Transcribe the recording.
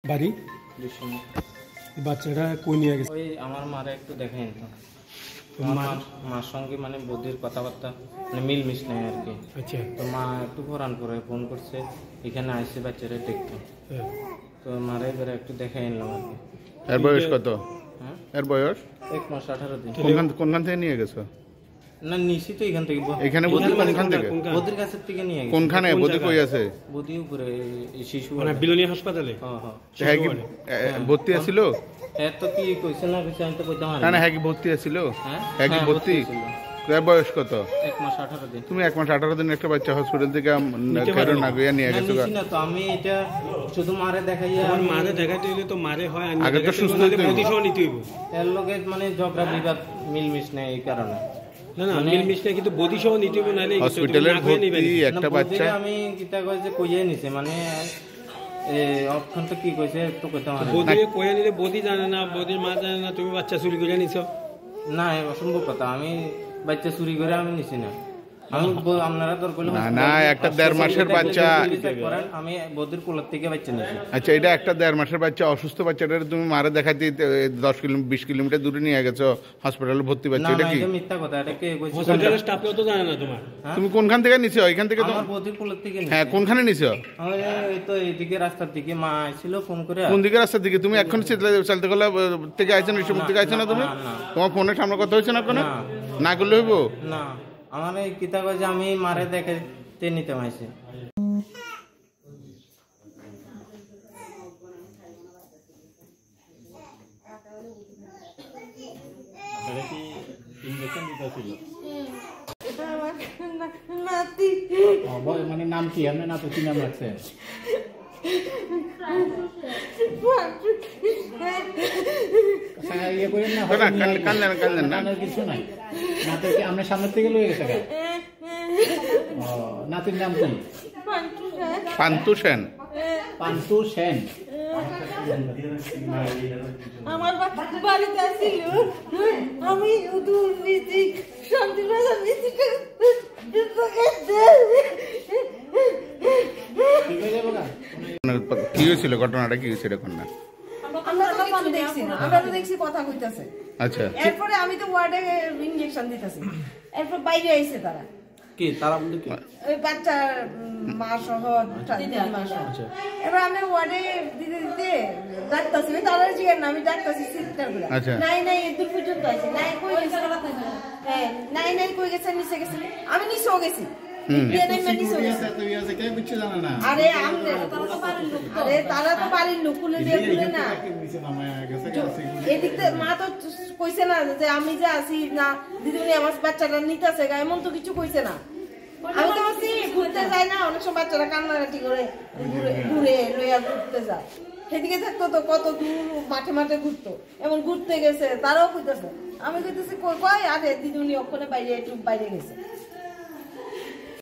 বাড়ি বাচ্চাটা কই নিয়ে গেছে? ওই আমার মারে একটু দেখেন তো, মার সঙ্গে মানে বৌদির কথাবার্তা মানে মিলমিশ নেই আর কি। আচ্ছা, তো মা একটু ফোরান করে ফোন করছে, এখানে আসছে বাচ্চারা দেখতে। তো মারে এবারে একটু দেখে এলাম আর কি। এর বয়স কত? হ্যাঁ, এর বয়স 1 মাস 18 দিন। কোনখান থেকে নিয়ে গেছো? না নিছি তো এখান থেকে। এখানে বৌদি কোনখান থেকে? বৌদির কাছের থেকে নিয়ে গেছি। কোনখানে বৌদি কই আছে? বৌদি উপরে শিশু মানে বিলোনিয়া হাসপাতালে। হ্যাঁ হ্যাঁ কি ভর্তি আছিল? হ্যাঁ তো কি কইছে না কইছে আমি তো কইতাম না। না হ্যাঁ কি ভর্তি আছিল? হ্যাঁ হ্যাঁ কি ভর্তি? এর বয়স কত? 1 মাস 18 দিন। তুমি 1 মাস 18 দিন একটা বাচ্চা হসপিটাল থেকে কেন না গিয়ে নিয়ে গেছো? না তো আমি এটা শুধু মারে দেখাইয়া আমার মারে দেখাইতে হইলে তো মারে হয় আগে তো সুস্থ হইতে বডি সহ নিতে হইব। এর লগে মানে ঝগড়া বিবাদ মিলমিশ নেই এই কারণে। না না মিলমিশ না, কিন্তু বডি সহ নিতে হইব, নাইলে হসপিটালের ভর্তি একটা বাচ্চা আমি কিতা কইছে কইয়ে নিছে মানে অপশন তো কি কইছে একটু কইতে মানে বডি কইয়া নিলে বডি জানে না, বডির মা জানে না, তুমি বাচ্চা চুরি করে নিছো। না অসম্ভব কথা, আমি বাচ্চা চুরি করে আমি নিছি না। আমি আপনারা তোর কইলে না একটা 1.5 মাসের বাচ্চা, আমি বৌদির কোলের থেকে বাচ্চা নিছি। আচ্ছা এটা একটা 1.5 মাসের বাচ্চা, অসুস্থ বাচ্চাটা তুমি মারে দেখাইতে 10 কিলোমিটার 20 কিলোমিটার দূরে নিয়ে গেছো হসপিটালে ভর্তি বাচ্চা, এটা কি? এটা মিথ্যা কথা, এটা কে কইছে? হসপিটালের স্টাফও তো জানে না তোমার। তুমি কোনখান থেকে নিছো? এখান থেকে তো আমার বৌদির কোলের থেকে নিছি। হ্যাঁ কোনখানে নিছো? এই তো এইদিকে রাস্তার দিকে মা আইছিল ফোন করে। কোন দিকে রাস্তার দিকে? তুমি এখন চলতে গেলে থেকে আইছো না, ইসব থেকে আইছো না তুমি? তোমার ফোনের সামনে কথা হয়েছে না কোনো? না করলে হইব না। আমার এই কিতা কইছে আমি মারে দেখতে নিতে আইছি। মানে নাম কি? আপনার নাম কি নাম রাখছে? ইয়ে করেন না, কান্দেন না, কিছু নাই। নাতে কি আপনার সামনের থেকে লয়ে গেছে? নাতির নাম কি? পান্তু সেন। পান্তু সেন। আমার বাড়িতে আসছিল, আমি দুর্নীতি শান্তিবাজার কি হয়েছিল? ঘটনাটা কি হয়েছিল এখন? না আমরা তো দেখছি কথা কইতাছে। আচ্ছা, এরপরে আমি তো ওয়ার্ডে ইনজেকশন দিতেছি, এরপর বাইরে আইছে তারা। কি তারা বলতে কি? ওই বাচ্চার মা সহ মা সহ। এবার আমি ওয়ার্ডে দিতে দিতে ডাক্তারছি, তারা জিজ্ঞেস না, আমি ডাক্তারছি সিস্টার গুলা। নাই নাই দূর পর্যন্ত আছে, নাই কই গেছে? হ্যাঁ নাই কই গেছে? নিচে গেছে। আমি নিচেও গেছি। তারা তো বাড়ির লোক, খুলে দিয়ে খুলে না। এদিক মা তো কইছে না যে আমি যে আছি না দিদিমণি আমার বাচ্চাটা নিতেছে, এমন তো কিছু কইছে না। আমি তো বলছি ঘুরতে যাই না, অনেক সময় বাচ্চারা কান্নাকাটি করে ঘুরে লইয়া ঘুরতে যায়। সেদিকে থাকতো তো কত দূর মাঠে মাঠে ঘুরতো, এমন ঘুরতে গেছে তারাও কইতেছে। আমি কইতেছি কই আরে দিদিমণি ওখানে বাইরে একটু বাইরে গেছে।